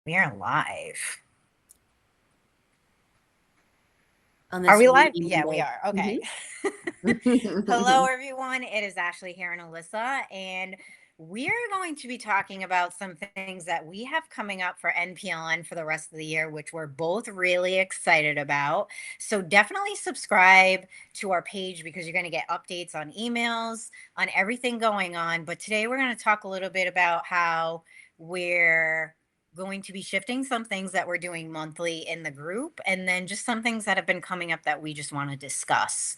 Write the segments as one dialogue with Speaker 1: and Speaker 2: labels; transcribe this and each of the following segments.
Speaker 1: We are live.
Speaker 2: On
Speaker 1: Are
Speaker 2: this
Speaker 1: we live?
Speaker 2: rainy
Speaker 1: Yeah, we
Speaker 2: Monday.
Speaker 1: are. Okay.
Speaker 2: Mhm.
Speaker 1: Hello, everyone. It is Ashley here and Alyssa, and we're going to be talking about some things that we have coming up for NPLN for the rest of the year, which we're both really excited about. So definitely subscribe to our page because you're going to get updates on emails, on everything going on. But today we're going to talk a little bit about how we're going to be shifting some things that we're doing monthly in the group, and then just some things that have been coming up that we just want to discuss.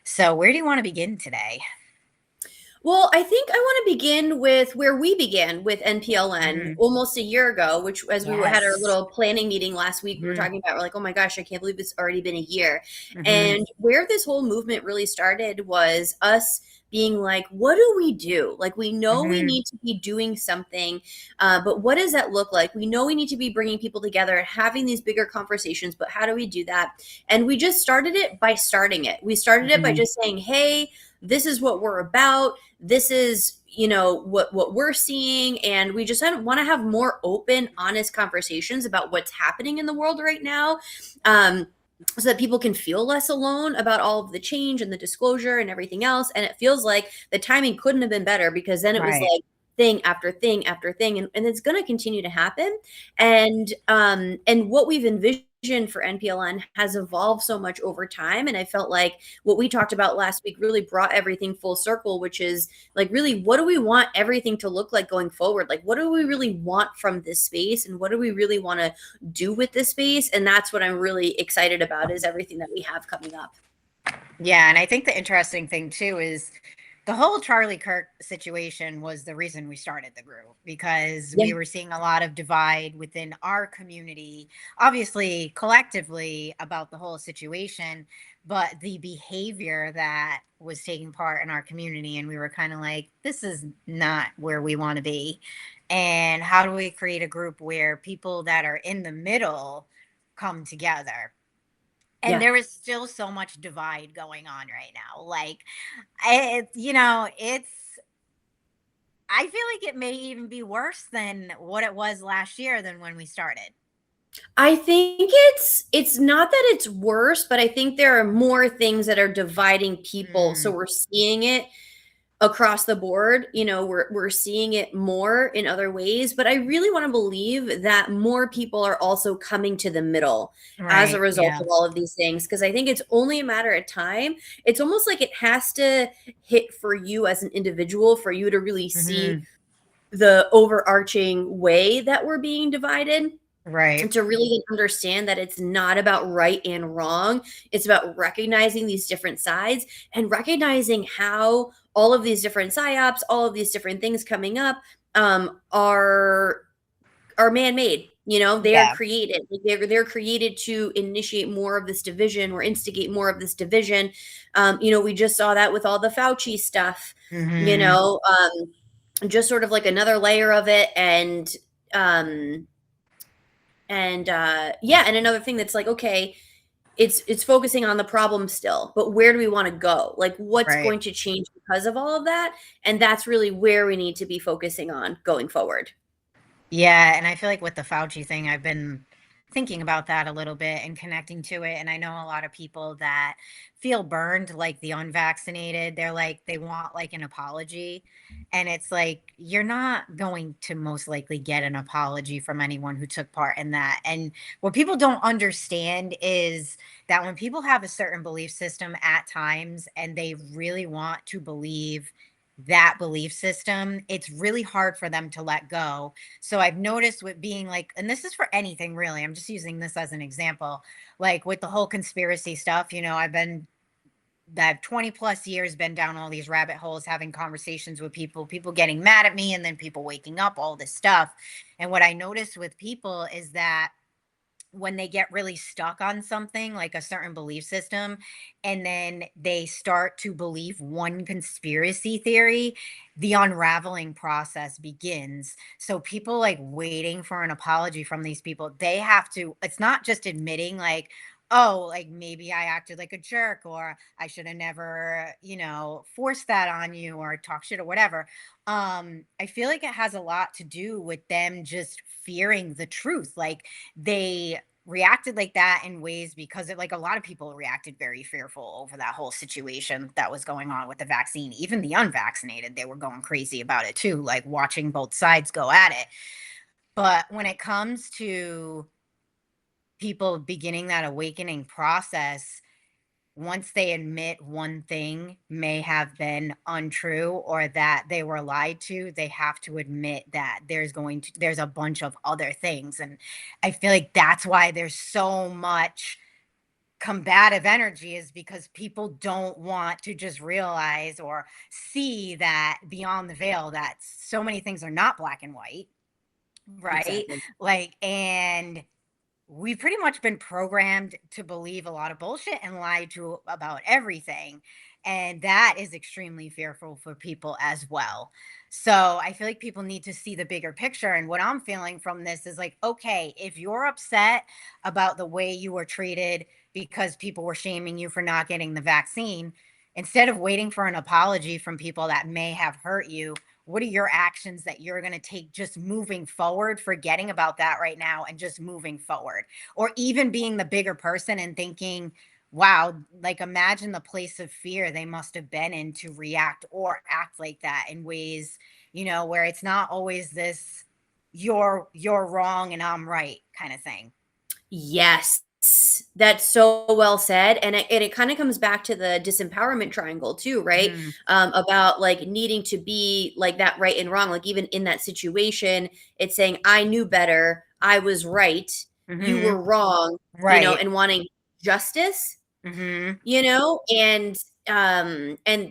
Speaker 1: So, where do you want to begin today?
Speaker 2: Well, I think I want to begin with where we began with NPLN
Speaker 1: Mm,
Speaker 2: almost a year ago, which as we had our
Speaker 1: yes.
Speaker 2: little planning meeting last week, we were
Speaker 1: Mm,
Speaker 2: talking about, we're like, oh my gosh, I can't believe it's already been a year.
Speaker 1: hmm.
Speaker 2: And where this whole movement really started was us being like, what do we do? Like, we know we
Speaker 1: Hmm.
Speaker 2: need to be doing something, but what does that look like? We know we need to be bringing people together and having these bigger conversations, but how do we do that? And we just started it by starting it. We started it by
Speaker 1: Hmm.
Speaker 2: just saying, hey, this is what we're about. This is what we're seeing, and we just want to have more open, honest conversations about what's happening in the world right now, um, so that people can feel less alone about all of the change and the disclosure and everything else. And it feels like the timing couldn't have been better, because then it was
Speaker 1: Right.
Speaker 2: like thing after thing after thing, and it's going to continue to happen. And what we've envisioned for NPLN has evolved so much over time, and I felt like what we talked about last week really brought everything full circle, which is like, really, what do we want everything to look like going forward? Like, what do we really want from this space, and what do we really want to do with this space? And that's what I'm really excited about, is everything that we have coming up.
Speaker 1: Yeah, and I think the interesting thing too is the whole Charlie Kirk situation was the reason we started the group because
Speaker 2: Yeah.
Speaker 1: we were seeing a lot of divide within our community, obviously collectively about the whole situation, but the behavior that was taking part in our community. And we were kind of like, this is not where we want to be. And how do we create a group where people that are in the middle come together? And
Speaker 2: Yeah.
Speaker 1: there is still so much divide going on right now. Like, it's, I feel like it may even be worse than what it was last year than when we started.
Speaker 2: I think it's not that it's worse, but I think there are more things that are dividing people. So
Speaker 1: Mm,
Speaker 2: we're seeing it across the board. We're seeing it more in other ways, but I really want to believe that more people are also coming to the middle as a
Speaker 1: right.
Speaker 2: result
Speaker 1: Yeah.
Speaker 2: of all of these things, because I think it's only a matter of time. It's almost like it has to hit for you as an individual for you to really see
Speaker 1: Hmm.
Speaker 2: the overarching way that we're being divided, and
Speaker 1: Right.
Speaker 2: to really understand that it's not about right and wrong. It's about recognizing these different sides, and recognizing how all of these different psyops, all of these different things coming up, are man-made. They are
Speaker 1: Yeah.
Speaker 2: created. Like, they're created to initiate more of this division, or instigate more of this division. We just saw that with all the Fauci stuff. You
Speaker 1: Hmm.
Speaker 2: know, just sort of like another layer of it. Um, yeah, and another thing that's like, okay, it's focusing on the problem still, but where do we want to go? Like, what's
Speaker 1: Right.
Speaker 2: going to change because of all of that? And that's really where we need to be focusing on going forward.
Speaker 1: Yeah, and I feel like with the Fauci thing, I've been thinking about that a little bit and connecting to it. And I know a lot of people that feel burned, like the unvaccinated. They're like, they want like an apology. And it's like, you're not going to most likely get an apology from anyone who took part in that. And what people don't understand is that when people have a certain belief system at times and they really want to believe that belief system, it's really hard for them to let go. So I've noticed with being like, and this is for anything really, I'm just using this as an example, like with the whole conspiracy stuff, I've 20 plus years been down all these rabbit holes, having conversations with people getting mad at me, and then people waking up, all this stuff. And what I noticed with people is that when they get really stuck on something like a certain belief system and then they start to believe one conspiracy theory, the unraveling process begins. So people like waiting for an apology from these people, they have to, it's not just admitting like, oh, like maybe I acted like a jerk, or I should have never, forced that on you or talk shit or whatever. I feel like it has a lot to do with them just fearing the truth. Like they reacted like that in ways because like a lot of people reacted very fearful over that whole situation that was going on with the vaccine. Even the unvaccinated, they were going crazy about it too, like watching both sides go at it. But when it comes to people beginning that awakening process, once they admit one thing may have been untrue or that they were lied to, they have to admit that there's a bunch of other things. And I feel like that's why there's so much combative energy, is because people don't want to just realize or see that beyond the veil that so many things are not black and white, right?
Speaker 2: Exactly.
Speaker 1: Like, and we've pretty much been programmed to believe a lot of bullshit and lie to about everything. And that is extremely fearful for people as well. So I feel like people need to see the bigger picture. And what I'm feeling from this is like, okay, if you're upset about the way you were treated because people were shaming you for not getting the vaccine, instead of waiting for an apology from people that may have hurt you, what are your actions that you're going to take just moving forward, forgetting about that right now and just moving forward? Or even being the bigger person and thinking, wow, like imagine the place of fear they must have been in to react or act like that in ways, where it's not always this you're wrong and I'm right kind of thing.
Speaker 2: Yes. That's so well said. And it kind of comes back to the disempowerment triangle too, right?
Speaker 1: Hmm.
Speaker 2: About like needing to be like that right and wrong. Like even in that situation, it's saying, I knew better. I was right. You
Speaker 1: Hmm.
Speaker 2: were wrong,
Speaker 1: Right.
Speaker 2: and wanting justice,
Speaker 1: Hmm.
Speaker 2: and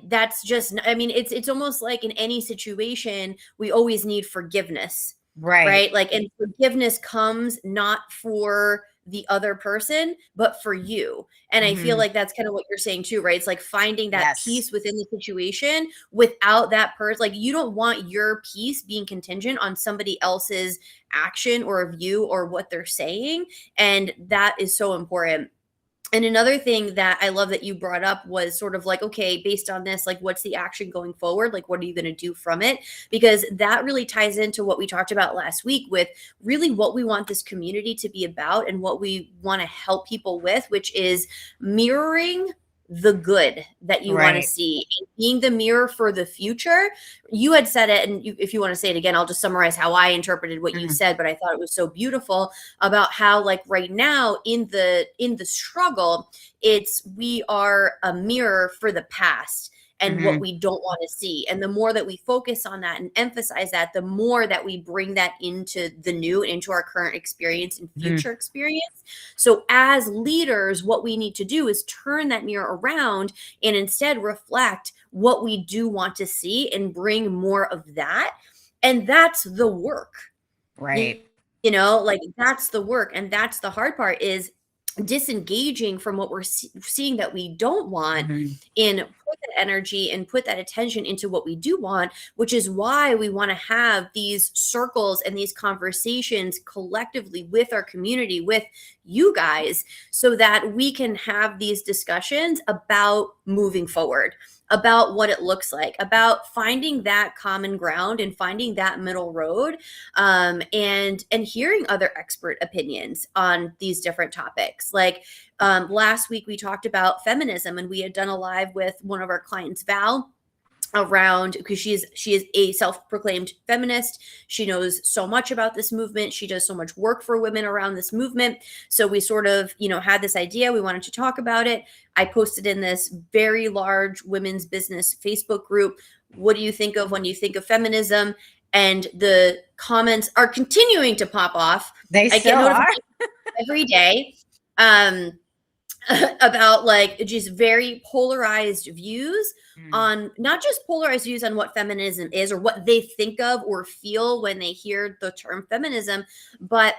Speaker 2: that's just, I mean, it's almost like in any situation, we always need forgiveness,
Speaker 1: Right.
Speaker 2: right? Like, and forgiveness comes not for the other person, but for you. And I feel
Speaker 1: Hmm.
Speaker 2: like that's kind of what you're saying too, right? It's like finding that
Speaker 1: Yes.
Speaker 2: peace within the situation without that person. Like, you don't want your peace being contingent on somebody else's action or view or what they're saying. And that is so important. And another thing that I love that you brought up was sort of like, okay, based on this, like, what's the action going forward? Like, what are you going to do from it? Because that really ties into what we talked about last week with really what we want this community to be about and what we want to help people with, which is mirroring the good that you want to
Speaker 1: Right.
Speaker 2: see and being the mirror for the future. You had said it, and if you want to say it again, I'll just summarize how I interpreted what you
Speaker 1: Mhm.
Speaker 2: said, but I thought it was so beautiful about how, like, right now in the struggle, it's we are a mirror for the past and what
Speaker 1: Mhm.
Speaker 2: we don't want to see. And the more that we focus on that and emphasize that, the more that we bring that into the new and into our current experience and
Speaker 1: Mhm.
Speaker 2: future experience. So as leaders, what we need to do is turn that mirror around and instead reflect what we do want to see and bring more of that. And that's the work. You
Speaker 1: Right.
Speaker 2: like, that's the work, and that's the hard part, is disengaging from what we're seeing that we don't want,
Speaker 1: Mhm.
Speaker 2: and put that energy and put that attention into what we do want, which is why we want to have these circles and these conversations collectively with our community, with you guys, so that we can have these discussions about moving forward, about what it looks like, about finding that common ground and finding that middle road, and hearing other expert opinions on these different topics. Like, last week we talked about feminism, and we had done a live with one of our clients, Val, around, because she is a self-proclaimed feminist. She knows so much about this movement. She does so much work for women around this movement. So we sort of, had this idea. We wanted to talk about it. I posted in this very large women's business Facebook group, what do you think of when you think of feminism? And the comments are continuing to pop off.
Speaker 1: They
Speaker 2: I get
Speaker 1: still are.
Speaker 2: notifications every day. Um, about like just very polarized views
Speaker 1: Mm.
Speaker 2: on, not just polarized views on what feminism is or what they think of or feel when they hear the term feminism, but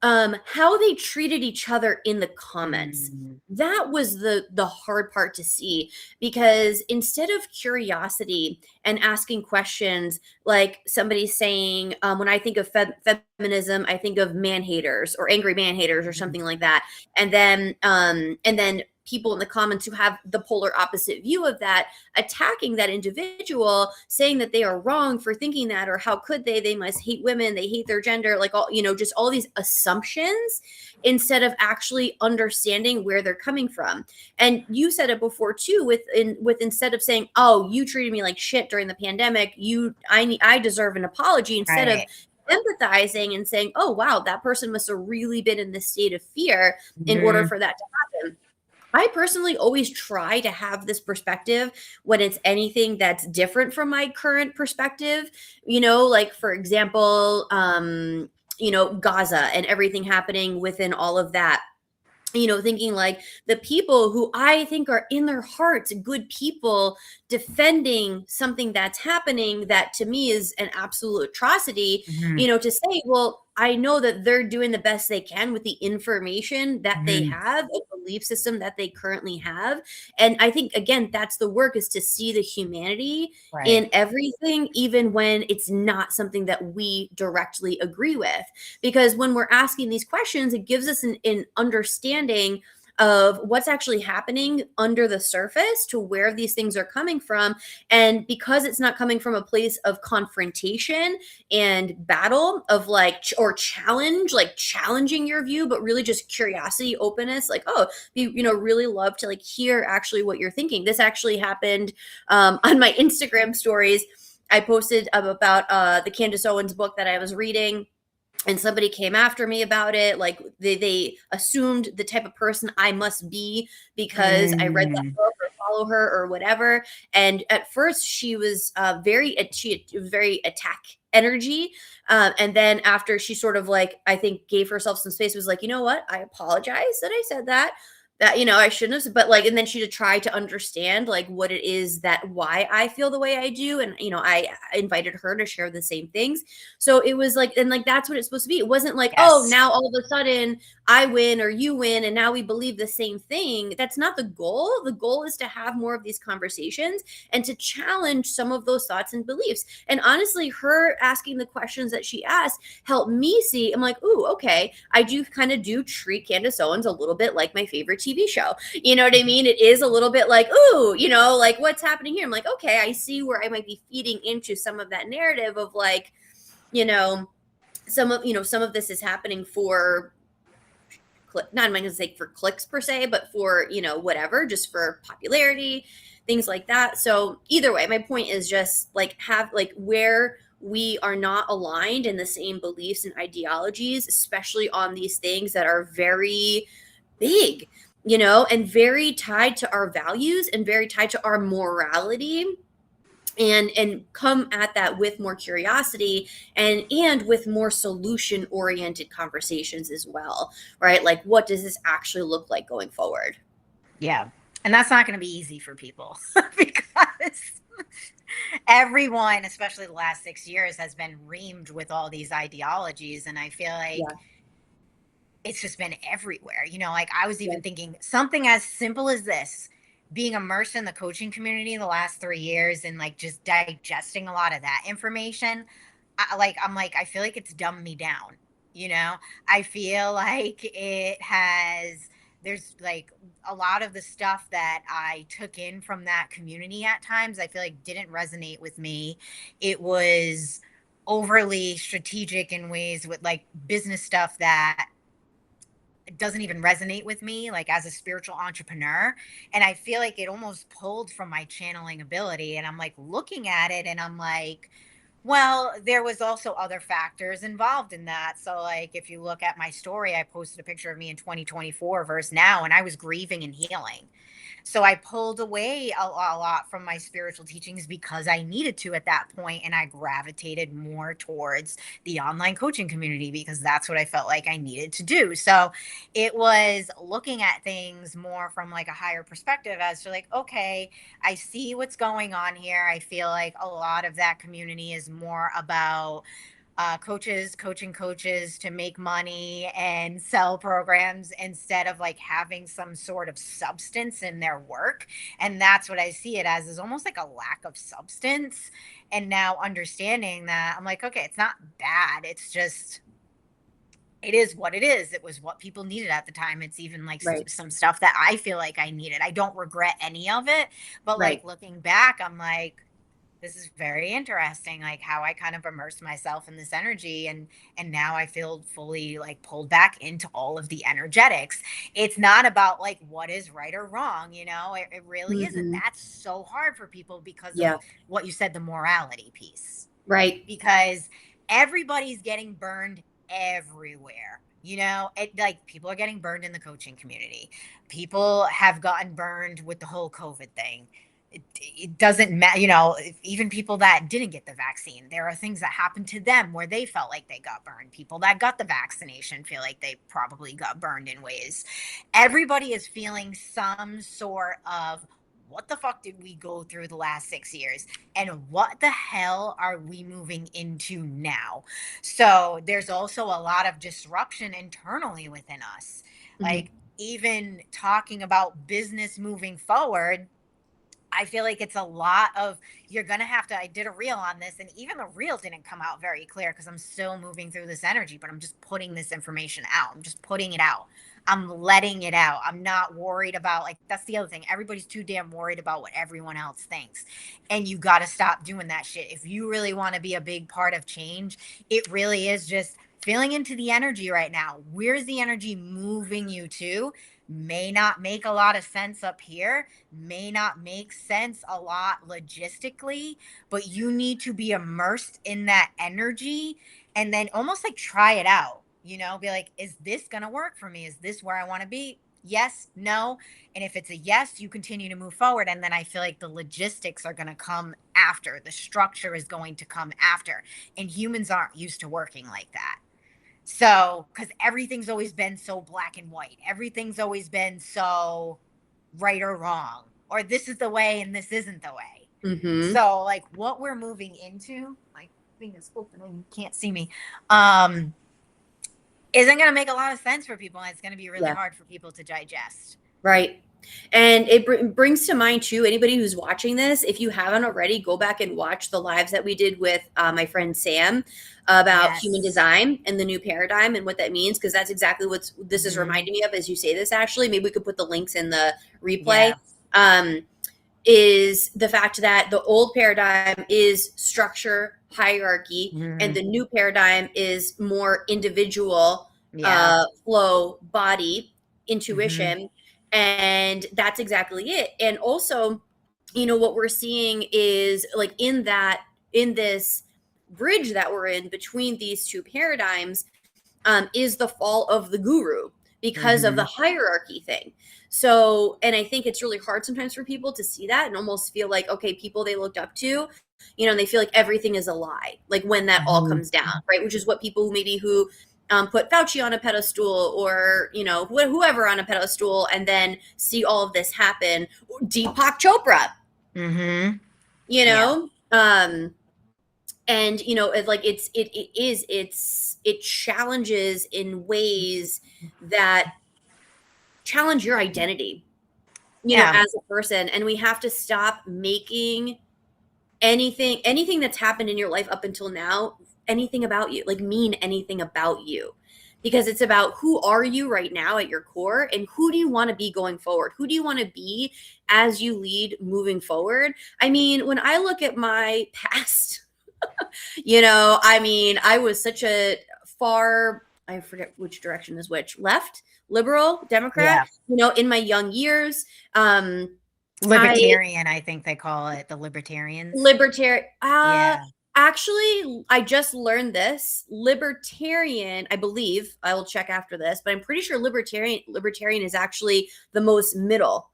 Speaker 2: how they treated each other in the comments.
Speaker 1: Mm.
Speaker 2: That was the hard part to see, because instead of curiosity and asking questions, like somebody saying, when I think of feminism, I think of man haters or angry man haters or
Speaker 1: Mhm.
Speaker 2: something like that, and then people in the comments who have the polar opposite view of that, attacking that individual, saying that they are wrong for thinking that, or how could they must hate women, they hate their gender, like all, just all these assumptions, instead of actually understanding where they're coming from. And you said it before too, with instead of saying, oh, you treated me like shit during the pandemic, I deserve an apology, instead of
Speaker 1: Right.
Speaker 2: empathizing and saying, oh wow, that person must have really been in this state of fear in order
Speaker 1: Mhm.
Speaker 2: for that to happen. I personally always try to have this perspective when it's anything that's different from my current perspective. Like for example, Gaza and everything happening within all of that. Thinking like the people who I think are in their hearts good people defending something that's happening that to me is an absolute atrocity,
Speaker 1: Mhm.
Speaker 2: to say, well, I know that they're doing the best they can with the information that they
Speaker 1: Mhm.
Speaker 2: have, a belief system that they currently have. And I think, again, that's the work, is to see the humanity
Speaker 1: Right.
Speaker 2: in everything, even when it's not something that we directly agree with. Because when we're asking these questions, it gives us an understanding of what's actually happening under the surface, to where these things are coming from. And because it's not coming from a place of confrontation and battle of like or challenge, like challenging your view, but really just curiosity, openness, like, oh, really love to like hear actually what you're thinking. This actually happened on my Instagram stories. I posted about the Candace Owens book that I was reading, and somebody came after me about it, like they assumed the type of person I must be because I read that
Speaker 1: Mm.
Speaker 2: book or follow her or whatever. And at first she was she was very attack energy, and then after she sort of like, I think, gave herself some space, was like, you know what, I apologize that I said that, I shouldn't have, but like, and then she tried to understand like what it is, that why I feel the way I do, and I invited her to share the same things. So it was like, and like that's what it's supposed to be. It wasn't like, oh,
Speaker 1: Yes.
Speaker 2: now all of a sudden I win or you win and now we believe the same thing. That's not the goal. The goal is to have more of these conversations and to challenge some of those thoughts and beliefs. And honestly, her asking the questions that she asked helped me see, I'm like, ooh, okay, I do kind of do treat Candace Owens a little bit like my favorite TV show. You know what I mean? It is a little bit like, ooh, like what's happening here? I'm like, okay, I see where I might be feeding into some of that narrative of like, you know, some of this is happening for not, I'm not going to say for clicks per se, but for, whatever, just for popularity, things like that. So either way, my point is just like, have like, where we are not aligned in the same beliefs and ideologies, especially on these things that are very big, and very tied to our values and very tied to our morality, and come at that with more curiosity, and with more solution oriented conversations as well, right? Like, what does this actually look like going forward?
Speaker 1: Yeah. And that's not going to be easy for people because everyone, especially the last 6 years, has been reamed with all these ideologies. And I feel like
Speaker 2: Yeah,
Speaker 1: it's just been everywhere. Like I was
Speaker 2: yeah,
Speaker 1: even thinking something as simple as this, being immersed in the coaching community the last 3 years and like just digesting a lot of that information. I feel like it's dumbed me down. You know, I feel like there's like a lot of the stuff that I took in from that community at times, I feel like didn't resonate with me. It was overly strategic in ways with like business stuff that doesn't even resonate with me like as a spiritual entrepreneur, and I feel like it almost pulled from my channeling ability, and I'm like looking at it and I'm like, well, there was also other factors involved in that. So like if you look at my story, I posted a picture of me in 2024 versus now, and I was grieving and healing. So I pulled away a lot from my spiritual teachings because I needed to at that point, and I gravitated more towards the online coaching community because that's what I felt like I needed to do. So it was looking at things more from like a higher perspective as to like, okay, I see what's going on here. I feel like a lot of that community is more about coaching coaches to make money and sell programs instead of like having some sort of substance in their work. And that's what I see it as, is almost like a lack of substance. And now understanding that, I'm like, okay, it's not bad. It's just, it is what it is. It was what people needed at the time. It's even like
Speaker 2: Right.
Speaker 1: some stuff that I feel like I needed. I don't regret any of it, but
Speaker 2: Right.
Speaker 1: like looking back, I'm like, this is very interesting, like how I kind of immersed myself in this energy, and now I feel fully like pulled back into all of the energetics. It's not about like what is right or wrong, it really isn't.
Speaker 2: Mhm.
Speaker 1: That's so hard for people because of
Speaker 2: Yeah.
Speaker 1: what you said, the morality piece,
Speaker 2: Right.
Speaker 1: because everybody's getting burned everywhere. Like people are getting burned in the coaching community. People have gotten burned with the whole COVID thing. It doesn't matter, even people that didn't get the vaccine, there are things that happened to them where they felt like they got burned. People that got the vaccination feel like they probably got burned in ways. Everybody is feeling some sort of, what the fuck did we go through the last 6 years? And what the hell are we moving into now? So there's also a lot of disruption internally within us.
Speaker 2: Mhm.
Speaker 1: Like, even talking about business moving forward, I feel like it's a lot of, you're going to have to, I did a reel on this, and even the reel didn't come out very clear because I'm still moving through this energy, but I'm just putting this information out. I'm just putting it out. I'm letting it out. I'm not worried about, like, that's the other thing. Everybody's too damn worried about what everyone else thinks. And you got to stop doing that shit. If you really want to be a big part of change, it really is just feeling into the energy right now. Where's the energy moving you to? May not make a lot of sense up here, may not make sense a lot logistically, but you need to be immersed in that energy and then almost like try it out, be like, is this going to work for me? Is this where I want to be? Yes, no. And if it's a yes, you continue to move forward. And then I feel like the logistics are going to come after, the structure is going to come after. And humans aren't used to working like that. So, because everything's always been so black and white, everything's always been so right or wrong, or this is the way and this isn't the way.
Speaker 2: Mhm.
Speaker 1: So, like, what we're moving into, my thing is open and you can't see me, isn't going to make a lot of sense for people, and it's going to be really
Speaker 2: Yeah.
Speaker 1: hard for people to digest.
Speaker 2: Right. And it brings to mind too, anybody who's watching this, if you haven't already, go back and watch the lives that we did with my friend Sam about human
Speaker 1: Yes.
Speaker 2: design and the new paradigm and what that means, because that's exactly what this is reminding me of as you say this. Ashley, maybe we could put the links in the replay.
Speaker 1: Yes.
Speaker 2: Is the fact that the old paradigm is structure, hierarchy, and the new paradigm is more individual,
Speaker 1: Yeah.
Speaker 2: flow, body, intuition. And that's exactly it. And also, what we're seeing is like in this bridge that we're in between these two paradigms, is the fall of the guru because of the hierarchy thing. So, and I think it's really hard sometimes for people to see that and almost feel like, okay, people they looked up to, and they feel like everything is a lie, like when that all comes down, right? Which is what people who put Fauci on a pedestal, or whoever on a pedestal, and then see all of this happen. Deepak Chopra,
Speaker 1: Yeah.
Speaker 2: and it challenges in ways that challenge your identity,
Speaker 1: Yeah.
Speaker 2: as a person. And we have to stop making anything that's happened in your life up until now, anything about you, like mean anything about you, because it's about who are you right now at your core, and who do you want to be going forward? Who do you want to be as you lead moving forward? I mean, when I look at my past, I was such a far, I forget which direction is which, left, liberal, Democrat, in my young years.
Speaker 1: Libertarian, I think they call it, the libertarians.
Speaker 2: Libertarian.
Speaker 1: Yeah.
Speaker 2: Actually, I just learned this. Libertarian, I believe, I will check after this, but I'm pretty sure libertarian is actually the most middle.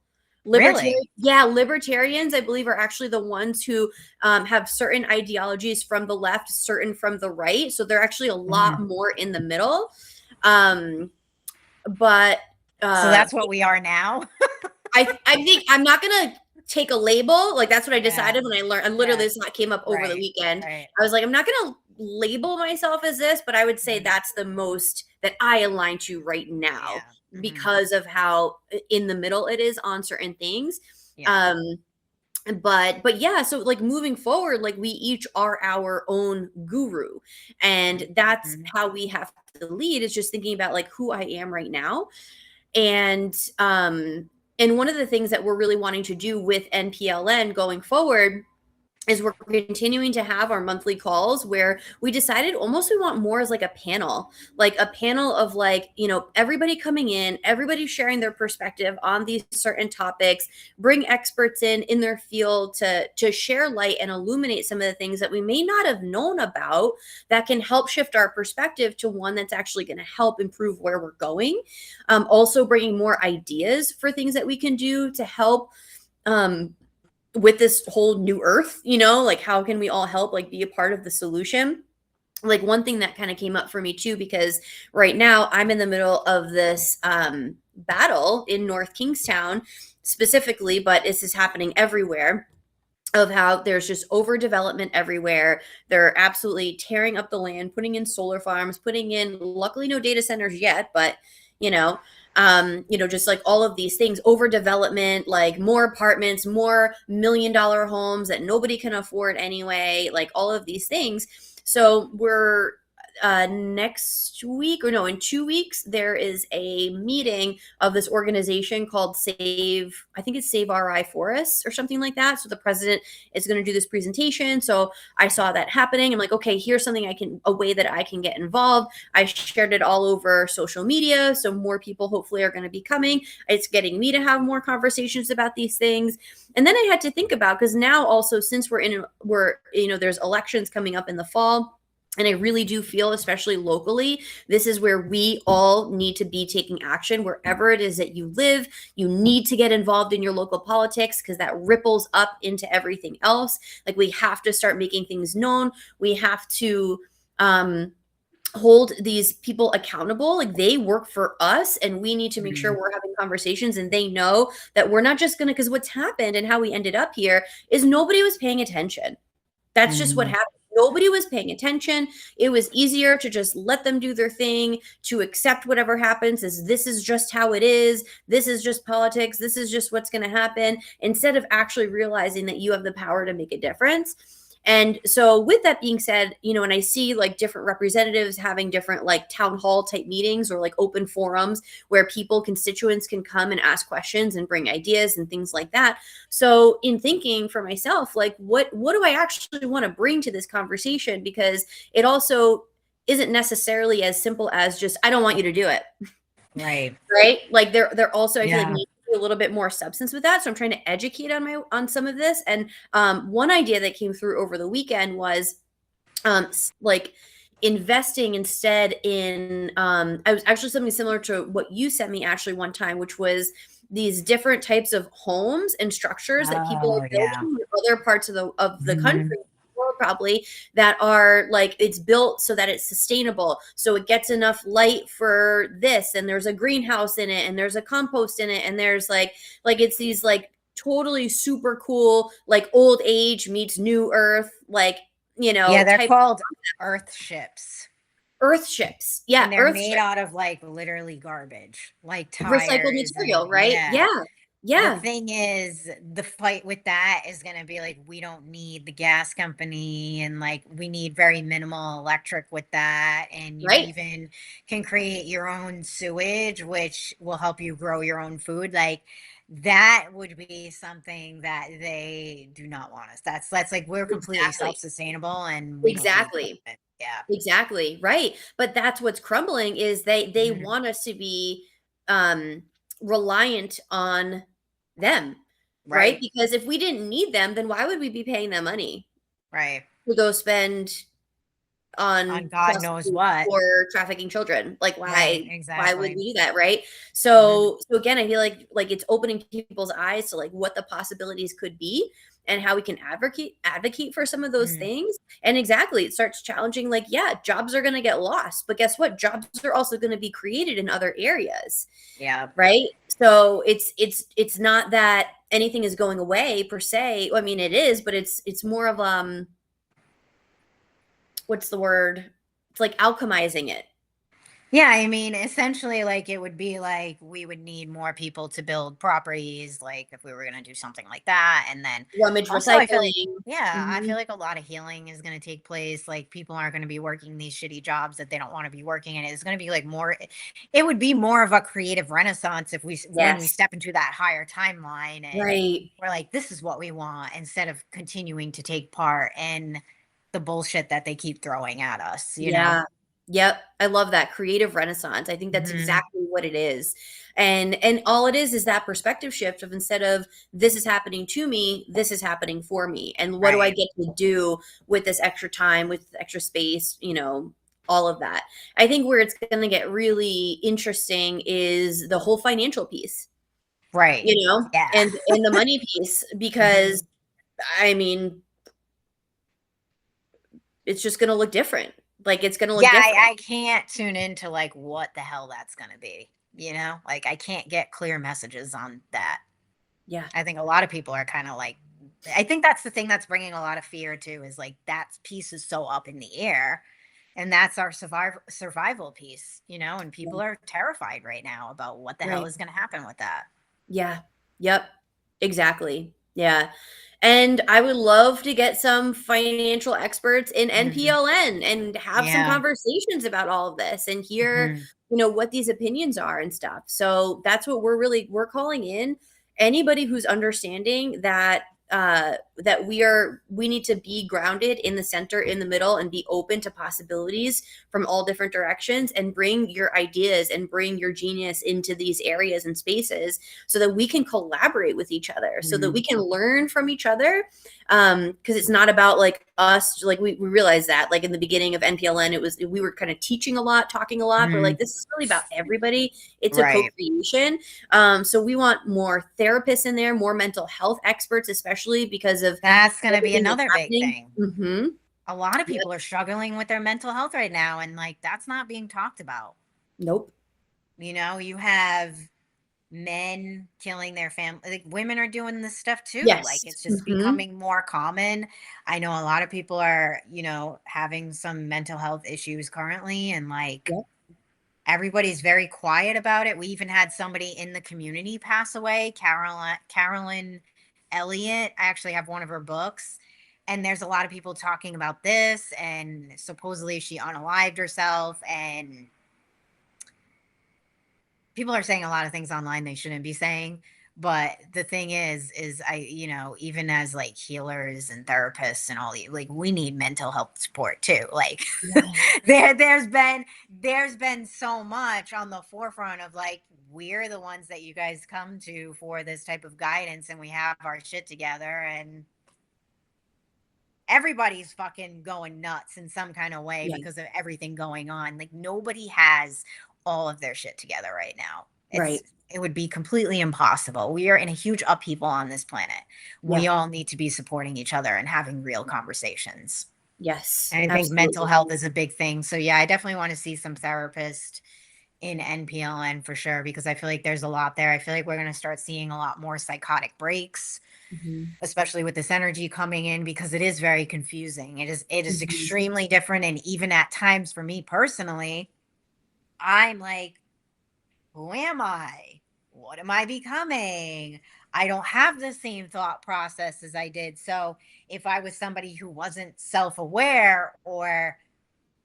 Speaker 1: Really?
Speaker 2: Yeah, libertarians, I believe, are actually the ones who have certain ideologies from the left, certain from the right. So they're actually a lot more in the middle. But
Speaker 1: so that's what we are now.
Speaker 2: I think I'm not gonna take a label. Like, that's what I decided when I learned. And literally, this came up over the weekend.
Speaker 1: Right.
Speaker 2: I was like, I'm not gonna label myself as this, but I would say that's the most that I align to right now
Speaker 1: Yeah.
Speaker 2: because of how in the middle it is on certain things.
Speaker 1: Yeah.
Speaker 2: But yeah, so like moving forward, like we each are our own guru, and that's
Speaker 1: Mhm.
Speaker 2: how we have to lead, is just thinking about like who I am right now. And one of the things that we're really wanting to do with NPLN going forward is we're continuing to have our monthly calls where we decided almost we want more as like a panel of like, you know, everybody coming in, everybody sharing their perspective on these certain topics, bring experts in their field to share light and illuminate some of the things that we may not have known about that can help shift our perspective to one that's actually going to help improve where we're going. Also bringing more ideas for things that we can do to help with this whole new earth, you know, like how can we all help like be a part of the solution? Like one thing that kind of came up for me too, because right now I'm in the middle of this battle in North Kingstown specifically, but this is happening everywhere, of how there's just overdevelopment everywhere. They're absolutely tearing up the land, putting in solar farms, putting in, luckily no data centers yet, but you know, just like all of these things, overdevelopment, like more apartments, more $1 million homes that nobody can afford anyway, like all of these things. So we're next week, or no, in 2 weeks, there is a meeting of this organization called Save, I think it's Save RI Forests or something like that. So the president is going to do this presentation. So I saw that happening. I'm like, okay, here's something a way that I can get involved. I shared it all over social media. So more people hopefully are going to be coming. It's getting me to have more conversations about these things. And then I had to think about, because now also, since there's elections coming up in the fall, and I really do feel, especially locally, this is where we all need to be taking action. Wherever it is that you live, you need to get involved in your local politics, because that ripples up into everything else. Like we have to start making things known. We have to hold these people accountable. Like they work for us, and we need to make sure we're having conversations and they know that we're not just going to, because what's happened and how we ended up here is nobody was paying attention. That's just what happened. Nobody was paying attention. It was easier to just let them do their thing, to accept whatever happens as this is just how it is. This is just politics. This is just what's going to happen, instead of actually realizing that you have the power to make a difference. And so with that being said, and I see like different representatives having different like town hall type meetings or like open forums where constituents can come and ask questions and bring ideas and things like that. So in thinking for myself, like what do I actually want to bring to this conversation? Because it also isn't necessarily as simple as just, I don't want you to do it.
Speaker 1: Right.
Speaker 2: Right. Like they're also, I feel like, a little bit more substance with that. So I'm trying to educate on some of this. And one idea that came through over the weekend was like investing instead in I was actually something similar to what you sent me actually one time, which was these different types of homes and structures that people are building in other parts of the country, probably, that are like, it's built so that it's sustainable, so it gets enough light for this, and there's a greenhouse in it, and there's a compost in it, and there's like it's these like totally super cool, like old age meets new earth, like
Speaker 1: they're called earth ships.
Speaker 2: Earth ships, yeah,
Speaker 1: and they're made out of like literally garbage, like tires,
Speaker 2: recycled material, right? Yeah.
Speaker 1: The thing is, the fight with that is going to be like, we don't need the gas company, and like we need very minimal electric with that. And you even can create your own sewage, which will help you grow your own food. Like that would be something that they do not want us. That's like, we're completely self-sustainable, and we
Speaker 2: exactly right. But that's what's crumbling, is they want us to be reliant on them, right? Because if we didn't need them, then why would we be paying them money,
Speaker 1: right,
Speaker 2: to go spend on
Speaker 1: God knows what,
Speaker 2: or trafficking children? Like why would we do that, right?
Speaker 1: Mm-hmm.
Speaker 2: So again, I feel like it's opening people's eyes to like what the possibilities could be, and how we can advocate for some of those things. And exactly, it starts challenging, like, yeah, jobs are going to get lost, but guess what? Jobs are also going to be created in other areas.
Speaker 1: Yeah.
Speaker 2: Right. So it's not that anything is going away per se. I mean, it is, but it's more of what's the word? It's like alchemizing it.
Speaker 1: Yeah, I mean, essentially, like it would be like we would need more people to build properties, like if we were going to do something like that. And then
Speaker 2: Rummage
Speaker 1: also, I feel like,
Speaker 2: recycling.
Speaker 1: yeah, I feel
Speaker 2: Mhm.
Speaker 1: like a lot of healing is going to take place. Like people aren't going to be working these shitty jobs that they don't want to be working. And it's going to be like more, it would be more of a creative renaissance if when we
Speaker 2: Yes.
Speaker 1: step into that higher timeline and
Speaker 2: Right.
Speaker 1: we're like, this is what we want instead of continuing to take part in the bullshit that they keep throwing at us, you know?
Speaker 2: Yeah. Yep. I love that creative renaissance. I think that's
Speaker 1: Hmm.
Speaker 2: exactly what it is. And all it is that perspective shift of instead of this is happening to me, this is happening for me. And what do I
Speaker 1: Right.
Speaker 2: get to do with this extra time, with extra space, all of that. I think where it's going to get really interesting is the whole financial piece,
Speaker 1: Right. Yeah.
Speaker 2: and the money piece because
Speaker 1: Mhm.
Speaker 2: I mean, it's just going to look different. Like it's going to look
Speaker 1: Yeah,
Speaker 2: different.
Speaker 1: I can't tune into like what the hell that's gonna be, you know? Like I can't get clear messages on that.
Speaker 2: Yeah.
Speaker 1: I think a lot of people are kind of like I think that's the thing that's bringing a lot of fear too is like that piece is so up in the air and that's our survival piece, you know, and people
Speaker 2: Yeah.
Speaker 1: are terrified right now about what the hell
Speaker 2: Right.
Speaker 1: is going to happen with that.
Speaker 2: Yeah. Yep. Exactly. Yeah. And I would love to get some financial experts in
Speaker 1: Mhm.
Speaker 2: NPLN and have some
Speaker 1: Yeah.
Speaker 2: conversations about all of this and hear,
Speaker 1: Mhm.
Speaker 2: what these opinions are and stuff. So that's what we're calling in anybody who's understanding that we need to be grounded in the center in the middle and be open to possibilities from all different directions and bring your ideas and bring your genius into these areas and spaces so that we can collaborate with each other so that we
Speaker 1: Mhm.
Speaker 2: can learn from each other because it's not about like us like we realized that like in the beginning of NPLN we were kind of teaching a lot talking a lot but like
Speaker 1: Mhm.
Speaker 2: this is really about everybody. It's a
Speaker 1: Right.
Speaker 2: co-creation. So we want more therapists in there, more mental health experts, especially because of
Speaker 1: That's going to be
Speaker 2: everything that's
Speaker 1: another big
Speaker 2: happening.
Speaker 1: thing.
Speaker 2: Mm-hmm.
Speaker 1: A lot of
Speaker 2: Yep.
Speaker 1: people are struggling with their mental health right now and like that's not being talked about.
Speaker 2: Nope.
Speaker 1: You know, you have men killing their family, like women are doing this stuff too, like
Speaker 2: Yes.
Speaker 1: it's just
Speaker 2: Mm-hmm.
Speaker 1: becoming more common. I know a lot of people are, you know, having some mental health issues currently and like
Speaker 2: Yep.
Speaker 1: everybody's very quiet about it. We even had somebody in the community pass away, Carolyn Elliott. I actually have one of her books. And there's a lot of people talking about this, and supposedly she unalived herself. And people are saying a lot of things online they shouldn't be saying. But the thing is I, you know, even as like healers and therapists and all the like, we need mental health support too. Like,
Speaker 2: Yeah.
Speaker 1: there's been so much on the forefront of like we're the ones that you guys come to for this type of guidance, and we have our shit together, and everybody's fucking going nuts in some kind of way
Speaker 2: Yeah.
Speaker 1: because of everything going on. Like nobody has all of their shit together right now.
Speaker 2: Right.
Speaker 1: It would be completely impossible. We are in a huge upheaval on this planet. We
Speaker 2: Yeah.
Speaker 1: all need to be supporting each other and having real conversations.
Speaker 2: Yes.
Speaker 1: And I think mental
Speaker 2: Absolutely.
Speaker 1: health is a big thing. So yeah, I definitely want to see some therapists in NPLN for sure because I feel like there's a lot there. I feel like we're going to start seeing a lot more psychotic breaks,
Speaker 2: Mhm.
Speaker 1: especially with this energy coming in because it is very confusing. It is
Speaker 2: Mhm.
Speaker 1: extremely different and even at times for me personally, I'm like, who am I? What am I becoming? I don't have the same thought process as I did. So, if I was somebody who wasn't self-aware or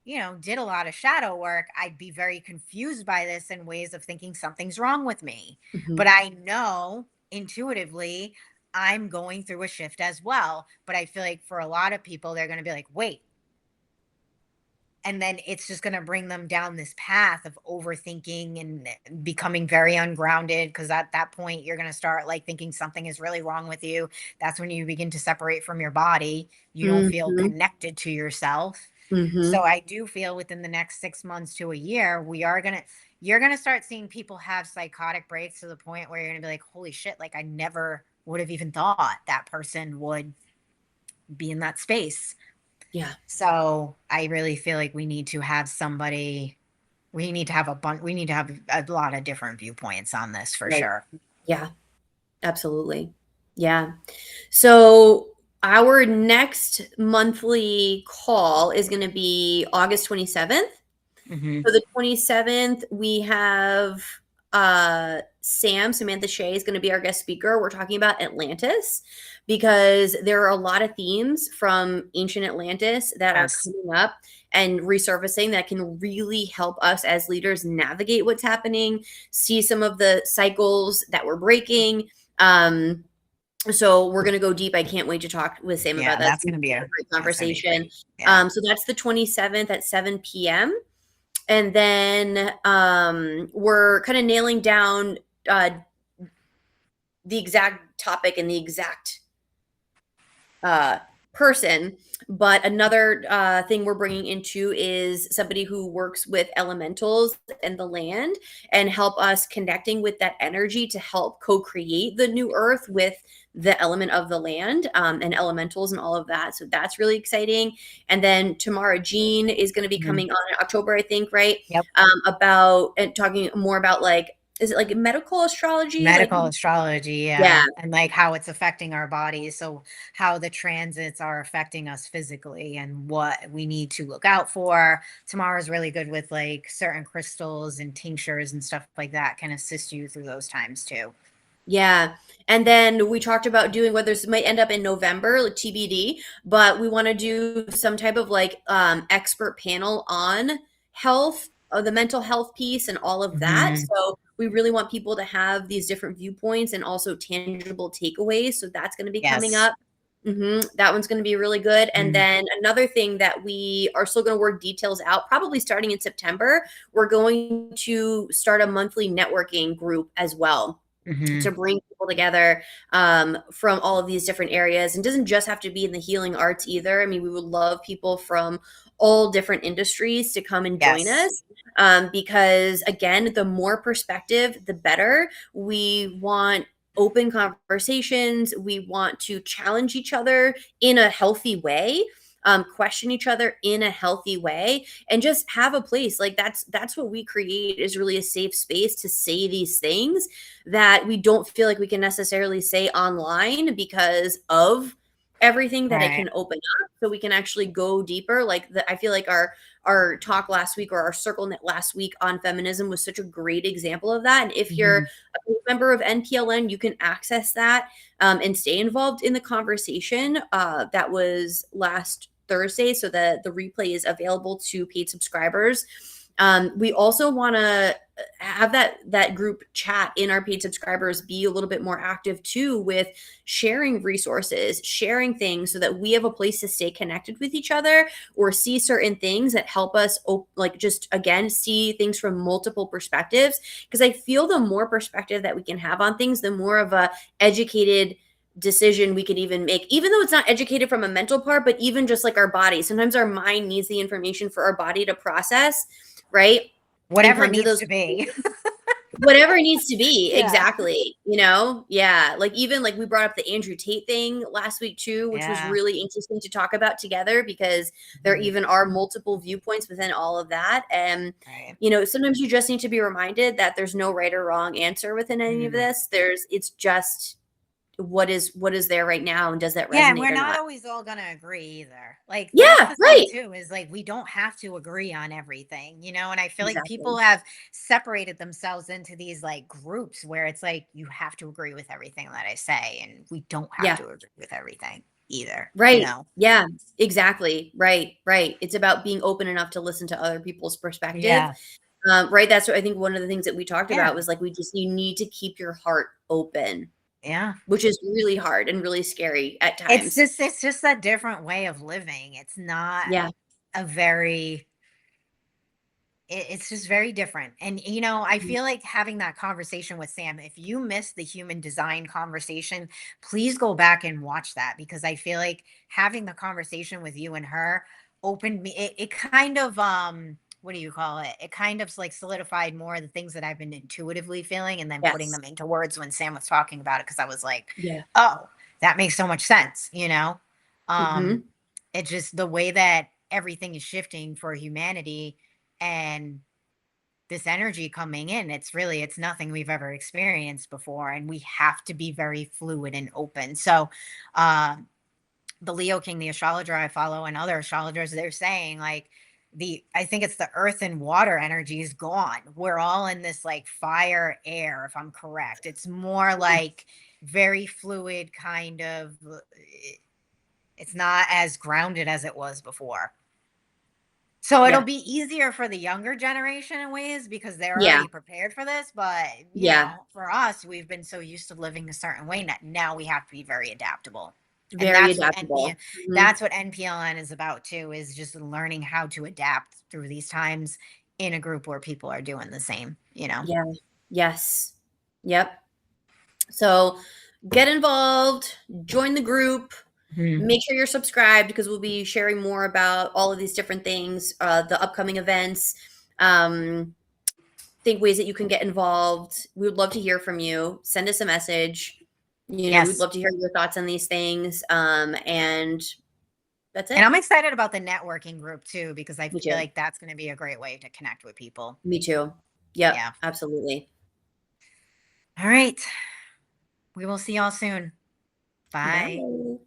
Speaker 1: you know, did a lot of shadow work, I'd be very confused by this in ways of thinking something's wrong with me. But
Speaker 2: Mhm.
Speaker 1: I know intuitively I'm going through a shift as well. But I feel like for a lot of people, they're going to be like, wait. And then it's just going to bring them down this path of overthinking and becoming very ungrounded. Cause at that point, you're going to start like thinking something is really wrong with you. That's when you begin to separate from your body. You don't feel
Speaker 2: Mhm.
Speaker 1: connected to yourself. So
Speaker 2: Mhm.
Speaker 1: I do feel within the next 6 months to a year, you're gonna start seeing people have psychotic breaks to the point where you're gonna be like, holy shit, like I never would have even thought that person would be in that space.
Speaker 2: Yeah.
Speaker 1: So I really feel like we need to have a lot of different viewpoints on this for
Speaker 2: Right.
Speaker 1: sure.
Speaker 2: Yeah. Absolutely. Yeah. So Our next monthly call is going to be August 27th.
Speaker 1: Hmm.
Speaker 2: So the 27th, we have Samantha Shea is going to be our guest speaker. We're talking about Atlantis because there are a lot of themes from ancient Atlantis that are
Speaker 1: Yes.
Speaker 2: coming up and resurfacing that can really help us as leaders navigate what's happening, see some of the cycles that we're breaking. So we're going to go deep. I can't wait to talk with Sam about
Speaker 1: Yeah,
Speaker 2: that.
Speaker 1: that's gonna be
Speaker 2: A great conversation.
Speaker 1: great. Yeah.
Speaker 2: So that's the 27th at 7 p.m. And then we're kind of nailing down the exact topic and the exact person. But another thing we're bringing into is somebody who works with elementals and the land and help us connecting with that energy to help co-create the new earth with the element of the land and elementals and all of that. So that's really exciting. And then Tamara Jean is going to be
Speaker 1: Mhm.
Speaker 2: coming on in October, I think, right?
Speaker 1: Yep.
Speaker 2: About and talking more about like, is it like medical astrology? Like,
Speaker 1: Medical astrology,
Speaker 2: yeah,
Speaker 1: yeah, and like how it's affecting our bodies. So how the transits are affecting us physically and what we need to look out for. Tomorrow's really good with like certain crystals and tinctures and stuff like that can assist you through those times too.
Speaker 2: yeah. And then we talked about doing whether this might end up in November, like TBD, but we want to do some type of like expert panel on health, the mental health piece and all of that.
Speaker 1: Mhm.
Speaker 2: So we really want people to have these different viewpoints and also tangible takeaways. So that's going to be coming
Speaker 1: Yes.
Speaker 2: up. That one's going to be really good. And
Speaker 1: Mhm.
Speaker 2: then another thing that we are still going to work details out, probably starting in September, we're going to start a monthly networking group as well to
Speaker 1: Mhm.
Speaker 2: bring people together from all of these different areas. And doesn't just have to be in the healing arts either. I mean, we would love people from all different industries to come and join
Speaker 1: Yes.
Speaker 2: us because, again, the more perspective, the better. We want open conversations. We want to challenge each other in a healthy way. Question each other in a healthy way and just have a place like that's what we create is really a safe space to say these things that we don't feel like we can necessarily say online because of everything that it
Speaker 1: Right.
Speaker 2: can open up so we can actually go deeper like I feel like our talk last week or our circle net last week on feminism was such a great example of that and if you're
Speaker 1: Mhm.
Speaker 2: a member of NPLN you can access that and stay involved in the conversation that was last Thursday so the replay is available to paid subscribers. We also want to have that group chat in our paid subscribers be a little bit more active too with sharing resources, sharing things so that we have a place to stay connected with each other or see certain things that help us like just again see things from multiple perspectives because I feel the more perspective that we can have on things the more of a educated decision we can even make even though it's not educated from a mental part but even just like our body sometimes our mind needs the information for our body to process right and
Speaker 1: Whatever it
Speaker 2: come to
Speaker 1: needs
Speaker 2: those
Speaker 1: to be.
Speaker 2: whatever it needs to be
Speaker 1: Yeah.
Speaker 2: exactly you know yeah like even like we brought up the Andrew Tate thing last week too which was
Speaker 1: Yeah.
Speaker 2: really interesting to talk about together because there
Speaker 1: Mhm.
Speaker 2: even are multiple viewpoints within all of that and
Speaker 1: Right.
Speaker 2: you know sometimes you just need to be reminded that there's no right or wrong answer within any of
Speaker 1: Mhm.
Speaker 2: this it's just what is there right now and does that
Speaker 1: Yeah, and
Speaker 2: resonate
Speaker 1: we're
Speaker 2: or
Speaker 1: not
Speaker 2: not
Speaker 1: always all gonna agree either. Like that's
Speaker 2: yeah
Speaker 1: the thing
Speaker 2: right
Speaker 1: too, is like we don't have to agree on everything, you know? And I feel like people
Speaker 2: exactly
Speaker 1: have separated themselves into these like groups where it's like you have to agree with everything that I say, and we don't have
Speaker 2: yeah
Speaker 1: to agree with everything either, you
Speaker 2: right
Speaker 1: know?
Speaker 2: yeah exactly right it's about being open enough to listen to other people's perspective.
Speaker 1: Yeah.
Speaker 2: Right. That's what I think one of the things that we talked
Speaker 1: Yeah.
Speaker 2: about was like, you need to keep your heart open,
Speaker 1: Yeah.
Speaker 2: which is really hard and really scary at times.
Speaker 1: It's just a different way of living. It's not
Speaker 2: Yeah.
Speaker 1: a very it's just very different. And, you know, I
Speaker 2: Mhm.
Speaker 1: feel like having that conversation with Sam, if you missed the human design conversation, please go back and watch that because I feel like having the conversation with you and her opened me. It kind of, what do you call it? It kind of like solidified more of the things that I've been intuitively feeling and then putting
Speaker 2: Yes.
Speaker 1: them into words when Sam was talking about it. Cause I was like,
Speaker 2: Yeah.
Speaker 1: oh, that makes so much sense, you know? Um,
Speaker 2: Mhm.
Speaker 1: it's just the way that everything is shifting for humanity and this energy coming in it's nothing we've ever experienced before and we have to be very fluid and open so uh the Leo King, the astrologer I follow, and other astrologers, they're saying like I think it's the earth and water energy is gone. We're all in this like fire air, if I'm correct. It's more like very fluid kind of, it's not as grounded as it was before. So it'll
Speaker 2: Yeah.
Speaker 1: be easier for the younger generation in ways because they're
Speaker 2: Yeah.
Speaker 1: already prepared for this. But,
Speaker 2: Yeah.
Speaker 1: for us, we've been so used to living a certain way that now we have to be very adaptable. And
Speaker 2: Very adaptable.
Speaker 1: that's what NPLN is about too, is just learning how to adapt through these times in a group where people are doing the same,
Speaker 2: Yeah. Yes. Yep. So get involved, join the group,
Speaker 1: Mhm.
Speaker 2: make sure you're subscribed because we'll be sharing more about all of these different things, the upcoming events, think ways that you can get involved. We would love to hear from you. Send us a message. We'd
Speaker 1: Yes.
Speaker 2: love to hear your thoughts on these things. And that's
Speaker 1: And
Speaker 2: it.
Speaker 1: I'm excited about the networking group too, because I
Speaker 2: Me
Speaker 1: feel
Speaker 2: too.
Speaker 1: like that's going to be a great way to connect with people.
Speaker 2: Me too. Yep,
Speaker 1: Yeah.
Speaker 2: absolutely.
Speaker 1: All right. We will see y'all soon. Bye.
Speaker 2: Bye.